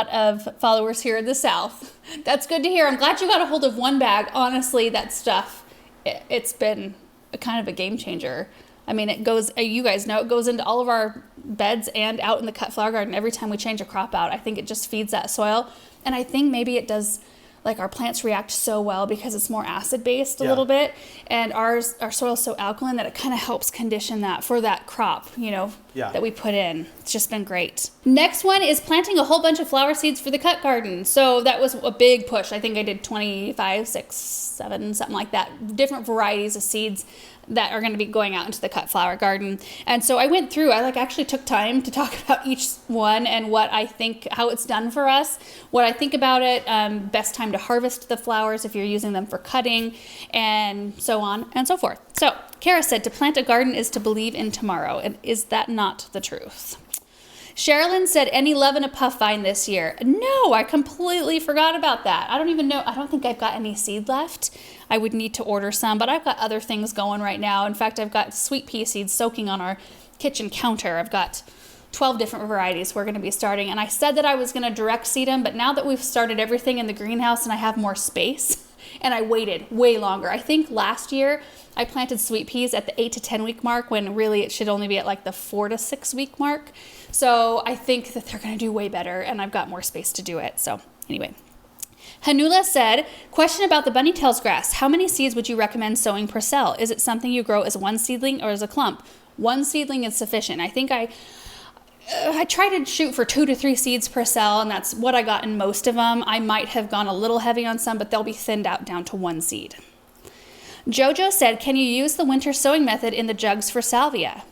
of followers here in the South. That's good to hear. I'm glad you got a hold of 1 bag. Honestly, that stuff, it's been a kind of a game changer. I mean, it goes, you guys know, it goes into all of our beds and out in the cut flower garden every time we change a crop out. I think it just feeds that soil. And I think maybe it does like our plants react so well because it's more acid based a Yeah. little bit, and our soil's so alkaline that it kind of helps condition that for that crop, Yeah. that we put in. It's just been great. Next one is planting a whole bunch of flower seeds for the cut garden. So that was a big push. I think I did 25, 6, 7, something like that. Different varieties of seeds that are going to be going out into the cut flower garden. And so I went through, I actually took time to talk about each one and what I think, how it's done for us, what I think about it, best time to harvest the flowers if you're using them for cutting, and so on and so forth. So Kara said, to plant a garden is to believe in tomorrow. And is that not the truth? Sherilyn said, any love in a puff vine this year? No, I completely forgot about that. I don't even know. I don't think I've got any seed left. I would need to order some, but I've got other things going right now. In fact, I've got sweet pea seeds soaking on our kitchen counter. I've got 12 different varieties we're going to be starting. And I said that I was going to direct seed them, but now that we've started everything in the greenhouse and I have more space, and I waited way longer. I think last year I planted sweet peas at the 8 to 10 week mark when really it should only be at like the 4 to 6 week mark. So I think that they're going to do way better, and I've got more space to do it. So anyway, Hanula said, question about the bunny tails grass. How many seeds would you recommend sowing per cell? Is it something you grow as one seedling or as a clump? One seedling is sufficient. I think I try to shoot for 2 to 3 seeds per cell, and that's what I got in most of them. I might have gone a little heavy on some, but they'll be thinned out down to 1 seed. Jojo said, can you use the winter sowing method in the jugs for salvia?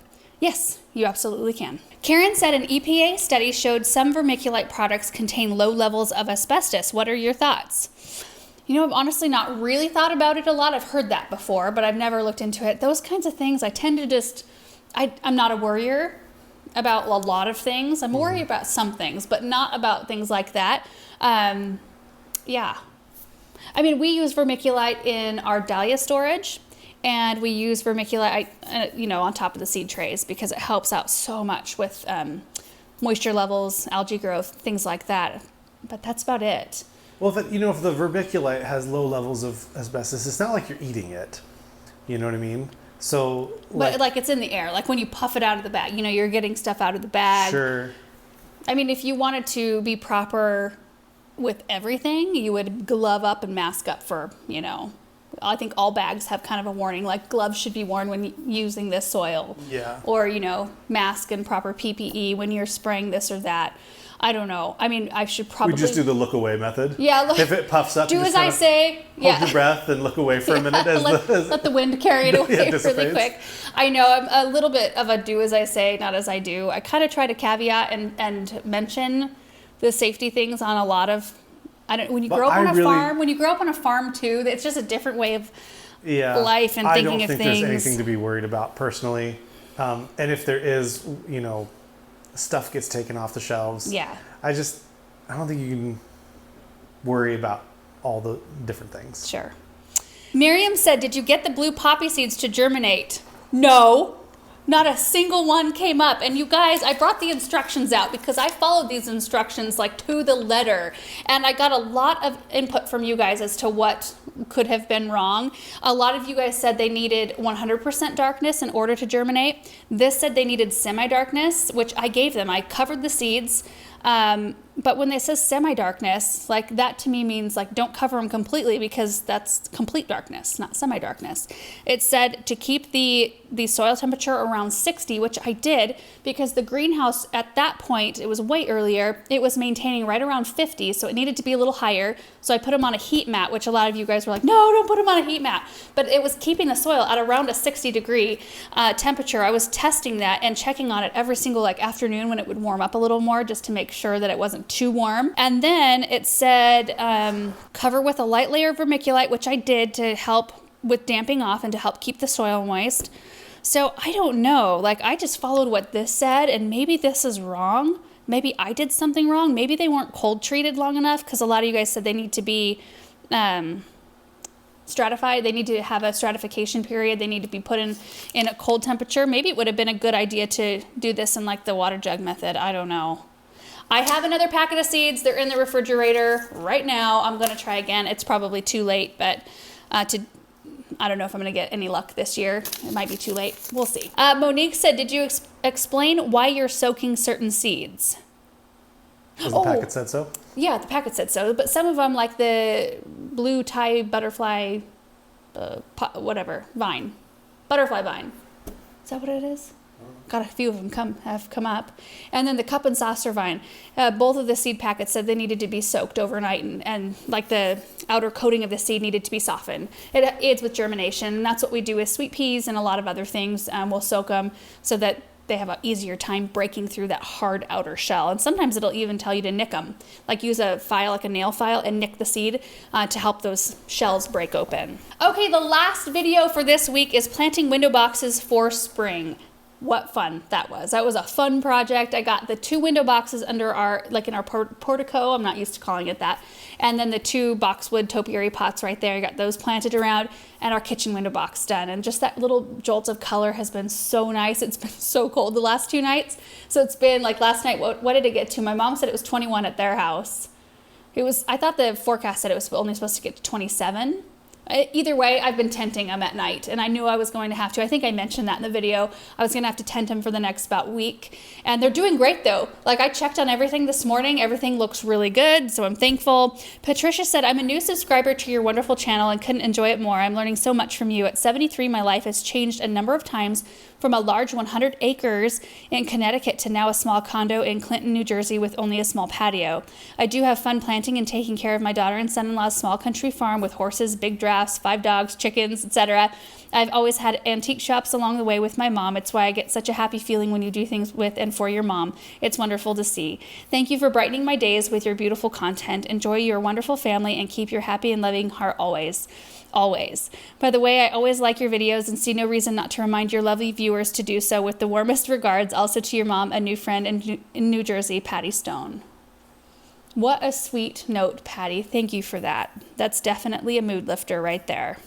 Yes, you absolutely can. Karen said an EPA study showed some vermiculite products contain low levels of asbestos. What are your thoughts? I've honestly not really thought about it a lot. I've heard that before, but I've never looked into it. Those kinds of things, I tend to just, I'm not a worrier about a lot of things. I'm worried about some things, but not about things like that. Yeah. I mean, we use vermiculite in our dahlia storage, and we use vermiculite, on top of the seed trays because it helps out so much with moisture levels, algae growth, things like that. But that's about it. Well, if the vermiculite has low levels of asbestos, it's not like you're eating it. You know what I mean? So, but it's in the air. Like when you puff it out of the bag, you're getting stuff out of the bag. Sure. I mean, if you wanted to be proper with everything, you would glove up and mask up for, I think all bags have kind of a warning, like gloves should be worn when using this soil. Yeah. Or, mask and proper PPE when you're spraying this or that. I don't know. I mean, I should probably... We just do the look away method. Yeah. If it puffs up, do as I say. Hold your breath and look away for a minute. Let the wind carry it away really dissipates. quick. I know, I'm a little bit of a do as I say, not as I do. I kind of try to caveat and mention the safety things on a lot of... when you grow up on a farm too, it's just a different way of life and thinking of things. I don't think there's anything to be worried about personally. And if there is, stuff gets taken off the shelves. Yeah. I don't think you can worry about all the different things. Sure. Miriam said, did you get the blue poppy seeds to germinate? No. Not a single one came up. And you guys, I brought the instructions out because I followed these instructions to the letter. And I got a lot of input from you guys as to what could have been wrong. A lot of you guys said they needed 100% darkness in order to germinate. This said they needed semi-darkness, which I gave them. I covered the seeds. But when it says semi-darkness, that to me means don't cover them completely because that's complete darkness, not semi-darkness. It said to keep the soil temperature around 60, which I did because the greenhouse at that point, it was way earlier, it was maintaining right around 50, so it needed to be a little higher. So I put them on a heat mat, which a lot of you guys were like, no, don't put them on a heat mat. But it was keeping the soil at around a 60-degree temperature. I was testing that and checking on it every single afternoon when it would warm up a little more just to make sure that it wasn't too warm. And then it said cover with a light layer of vermiculite, which I did to help with damping off and to help keep the soil moist. So I don't know, I just followed what this said, and maybe this is wrong. Maybe I did something wrong. Maybe they weren't cold treated long enough because a lot of you guys said they need to be stratified. They need to have a stratification period. They need to be put in a cold temperature. Maybe it would have been a good idea to do this in the water jug method. I don't know. I have another packet of seeds. They're in the refrigerator right now. I'm going to try again. It's probably too late, but I don't know if I'm going to get any luck this year. It might be too late. We'll see. Monique said, did you explain why you're soaking certain seeds? Because the packet said so? Yeah, the packet said so, but some of them, like the blue tie butterfly, butterfly vine. Is that what it is? Got a few of them have come up. And then the cup and saucer vine. Both of the seed packets said they needed to be soaked overnight, and like the outer coating of the seed needed to be softened. It aids with germination, and that's what we do with sweet peas and a lot of other things. We'll soak them so that they have an easier time breaking through that hard outer shell. And sometimes it'll even tell you to nick them, like use a file, like a nail file, and nick the seed to help those shells break open. Okay, the last video for this week is planting window boxes for spring. What fun that was. That was a fun project. I got the 2 window boxes under in our portico. I'm not used to calling it that. And then the 2 boxwood topiary pots right there. I got those planted around, and our kitchen window box done. And just that little jolt of color has been so nice. It's been so cold the last 2 nights. So it's been like last night, what did it get to? My mom said it was 21 at their house. I thought the forecast said it was only supposed to get to 27. Either way, I've been tenting them at night, and I knew I was going to have to. I think I mentioned that in the video. I was going to have to tent them for the next about week, and they're doing great though. Like, I checked on everything this morning. Everything looks really good, so I'm thankful. Patricia said, I'm a new subscriber to your wonderful channel and couldn't enjoy it more. I'm learning so much from you. At 73, my life has changed a number of times, from a large 100 acres in Connecticut to now a small condo in Clinton, New Jersey with only a small patio. I do have fun planting and taking care of my daughter and son-in-law's small country farm with horses, big drafts, 5 dogs, chickens, etc. I've always had antique shops along the way with my mom. It's why I get such a happy feeling when you do things with and for your mom. It's wonderful to see. Thank you for brightening my days with your beautiful content. Enjoy your wonderful family and keep your happy and loving heart always. Always. By the way, I always like your videos and see no reason not to remind your lovely viewers to do so. With the warmest regards, also to your mom, a new friend in New Jersey, Patty Stone. What a sweet note, Patty. Thank you for that. That's definitely a mood lifter right there.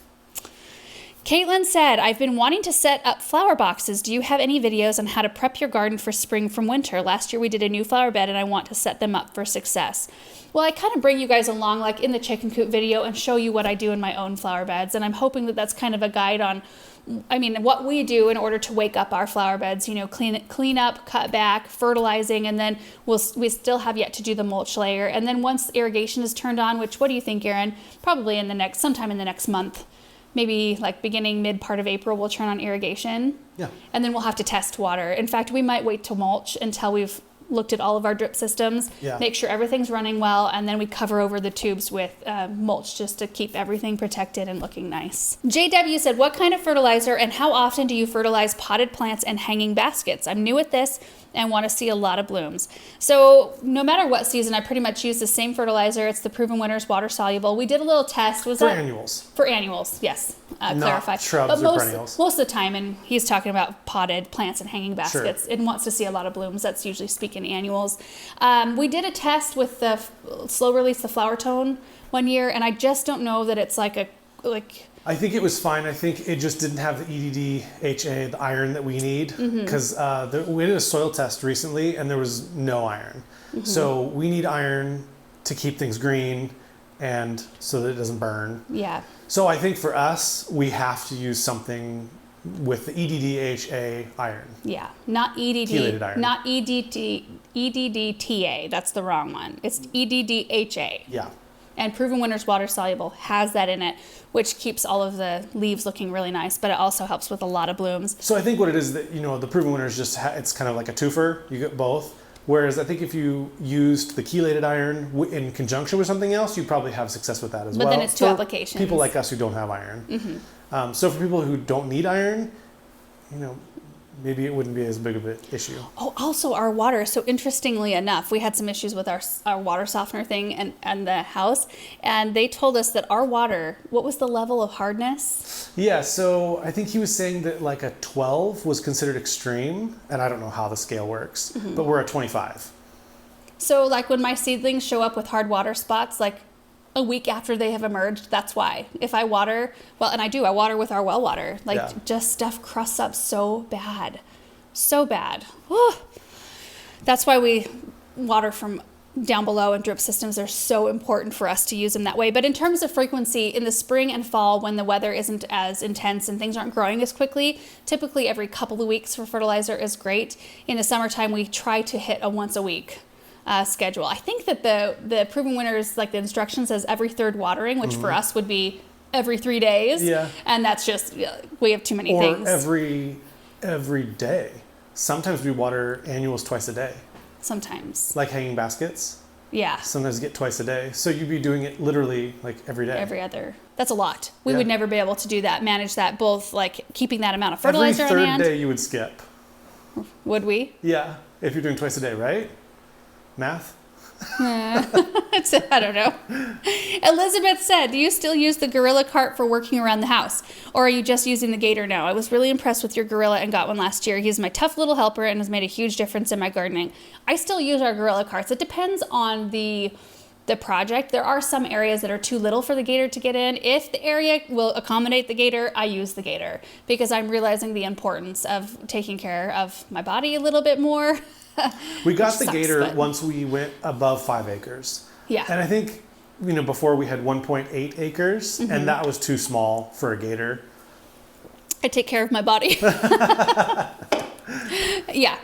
Caitlin said, I've been wanting to set up flower boxes. Do you have any videos on how to prep your garden for spring from winter? Last year we did a new flower bed and I want to set them up for success. Well, I kind of bring you guys along like in the chicken coop video and show you what I do in my own flower beds. And I'm hoping that that's kind of a guide on, what we do in order to wake up our flower beds, clean up, cut back, fertilizing, and then we still have yet to do the mulch layer. And then once irrigation is turned on, which, what do you think, Erin? Probably sometime in the next month. Maybe like beginning mid part of April, we'll turn on irrigation. Yeah. And then we'll have to test water. In fact, we might wait to mulch until we've looked at all of our drip systems, make sure everything's running well, and then we cover over the tubes with mulch just to keep everything protected and looking nice. JW said, what kind of fertilizer and how often do you fertilize potted plants and hanging baskets? I'm new at this and want to see a lot of blooms. So no matter what season, I pretty much use the same fertilizer. It's the Proven Winners water soluble. We did a little test. For annuals. For annuals, yes. Clarify. Not shrubs or perennials. Most of the time, and he's talking about potted plants and hanging baskets, and wants to see a lot of blooms. That's usually speaking annuals. We did a test with the slow release, the flower tone one year, and I just don't know that it's I think it was fine. I think it just didn't have the EDDHA, the iron that we need, because we did a soil test recently and there was no iron. So we need iron to keep things green and so that it doesn't burn. Yeah. So I think for us, we have to use something with the EDDHA iron. Yeah, not EDD, chelated iron. Not EDDTA. That's the wrong one. It's EDDHA. Yeah. And Proven Winners Water Soluble has that in it, which keeps all of the leaves looking really nice, but it also helps with a lot of blooms. So I think what it is that, the Proven Winners it's kind of like a twofer. You get both. Whereas I think if you used the chelated iron in conjunction with something else, you'd probably have success with that as well. But then it's 2 applications. People like us who don't have iron. So for people who don't need iron, maybe it wouldn't be as big of an issue. Oh, also our water. So interestingly enough, we had some issues with our water softener thing and the house. And they told us that our water, what was the level of hardness? Yeah, so I think he was saying that like a 12 was considered extreme. And I don't know how the scale works, but we're at 25. So like when my seedlings show up with hard water spots, like a week after they have emerged, that's why. If I water, I water with our well water. Just stuff crusts up so bad. So bad. Whew. That's why we water from down below, and drip systems are so important for us to use them that way. But in terms of frequency, in the spring and fall, when the weather isn't as intense and things aren't growing as quickly, typically every couple of weeks for fertilizer is great. In the summertime, we try to hit a once a week. schedule. I think that the Proven Winners, like the instruction says every third watering, which for us would be every 3 days. Yeah. And that's just, we have too many Or things. every day. Sometimes we water annuals twice a day. Sometimes. Like hanging baskets. Yeah. Sometimes get twice a day. So you'd be doing it literally like every day. Every other. That's a lot. We Yeah. would never be able to do that, manage that, both like keeping that amount of fertilizer Every on hand. third day you would skip. Would we? Yeah. If you're doing twice a day, right? Math? I don't know. Elizabeth said, do you still use the Gorilla cart for working around the house? Or are you just using the Gator now? I was really impressed with your Gorilla and got one last year. He's my tough little helper and has made a huge difference in my gardening. I still use our Gorilla carts. It depends on the project. There are some areas that are too little for the Gator to get in. If the area will accommodate the Gator, I use the Gator because I'm realizing the importance of taking care of my body a little bit more. We got the sucks, Gator but- once we went above 5 acres. Yeah. And I think, before we had 1.8 acres, and that was too small for a Gator. I take care of my body. Yeah.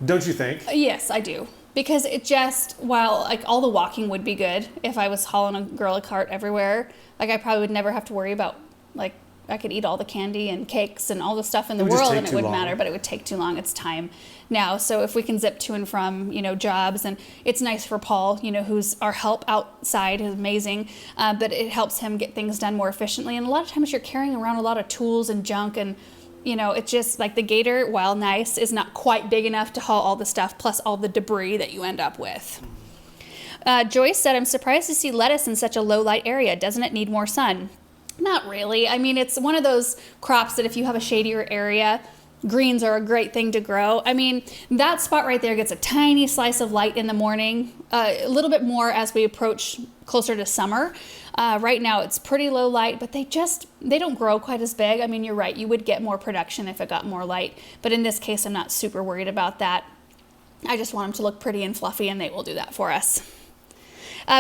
Don't you think? Yes, I do. Because it just, while like all the walking would be good if I was hauling a Gorilla cart everywhere, like I probably would never have to worry about, like, I could eat all the candy and cakes and all the stuff in the It would just world take and it too wouldn't long. matter, but it would take too long. It's time now. So if we can zip to and from, jobs, and it's nice for Paul, who's our help outside, is amazing, but it helps him get things done more efficiently. And a lot of times you're carrying around a lot of tools and junk, and it's just like the Gator, while nice, is not quite big enough to haul all the stuff plus all the debris that you end up with. Joyce said, I'm surprised to see lettuce in such a low light area. Doesn't it need more sun? Not really. I mean, it's one of those crops that if you have a shadier area, greens are a great thing to grow. I mean, that spot right there gets a tiny slice of light in the morning, a little bit more as we approach closer to summer. Right now it's pretty low light, but they don't grow quite as big. I mean, you're right. You would get more production if it got more light. But in this case, I'm not super worried about that. I just want them to look pretty and fluffy, and they will do that for us.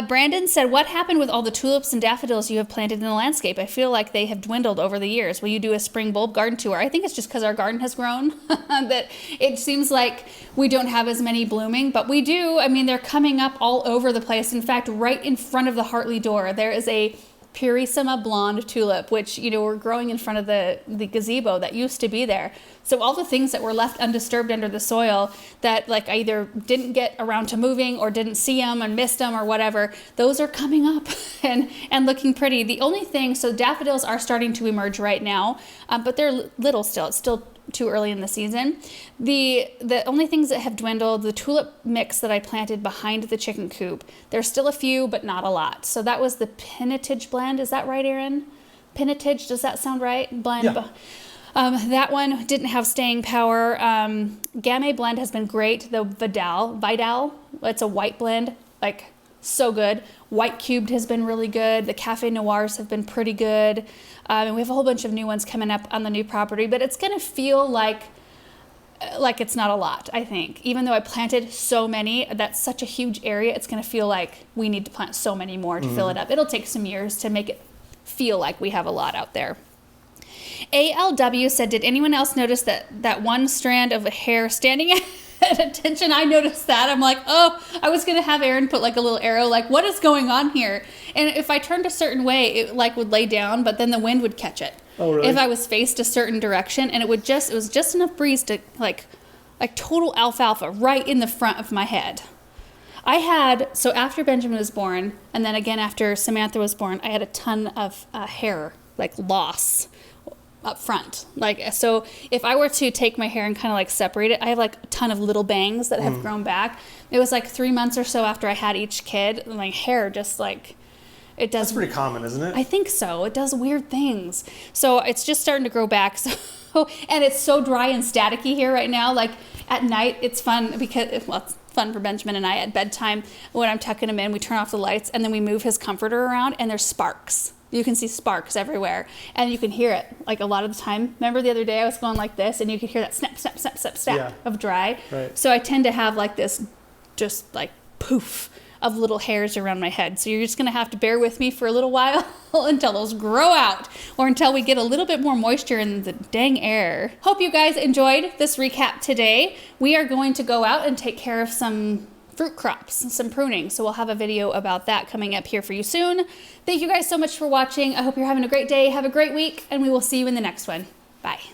Brandon said, what happened with all the tulips and daffodils you have planted in the landscape? I feel like they have dwindled over the years. Will you do a spring bulb garden tour? I think it's just because our garden has grown that it seems like we don't have as many blooming, but we do. I mean, they're coming up all over the place. In fact, right in front of the Hartley door, there is a Purissima blonde tulip, which, were growing in front of the gazebo that used to be there. So all the things that were left undisturbed under the soil that I either didn't get around to moving or didn't see them and missed them or whatever, those are coming up and looking pretty. The only thing, so daffodils are starting to emerge right now, but they're little still. It's still too early in the season. The only things that have dwindled, the tulip mix that I planted behind the chicken coop, there's still a few, but not a lot. So that was the Pinatage blend. Is that right, Erin? Pinatage, does that sound right? Blend. Yeah. That one didn't have staying power. Gamay blend has been great. The Vidal, it's a white blend, so good. White cubed has been really good. The Cafe Noirs have been pretty good. And we have a whole bunch of new ones coming up on the new property, but it's going to feel like it's not a lot, I think. Even though I planted so many, that's such a huge area, it's going to feel like we need to plant so many more to fill it up. It'll take some years to make it feel like we have a lot out there. ALW said, did anyone else notice that one strand of hair standing at attention? I noticed that. I'm like, oh, I was going to have Erin put a little arrow, what is going on here? And if I turned a certain way, it would lay down, but then the wind would catch it. Oh, really? If I was faced a certain direction, and it was just enough breeze to like total alfalfa right in the front of my head. So after Benjamin was born, and then again after Samantha was born, I had a ton of hair, loss up front. So if I were to take my hair and kind of separate it, I have a ton of little bangs that have grown back. It was 3 months or so after I had each kid, and my hair just it does. That's pretty common, isn't it? I think so. It does weird things. So it's just starting to grow back. So, and it's so dry and staticky here right now. At night, it's fun because, it's fun for Benjamin and I at bedtime. When I'm tucking him in, we turn off the lights and then we move his comforter around, and there's sparks. You can see sparks everywhere, and you can hear it a lot of the time. Remember the other day I was going like this, and you could hear that snap, snap, snap, snap, snap of dry. Right. So I tend to have this just poof of little hairs around my head. So you're just going to have to bear with me for a little while until those grow out, or until we get a little bit more moisture in the dang air. Hope you guys enjoyed this recap today. We are going to go out and take care of some fruit crops, some pruning. So we'll have a video about that coming up here for you soon. Thank you guys so much for watching. I hope you're having a great day. Have a great week, and we will see you in the next one. Bye.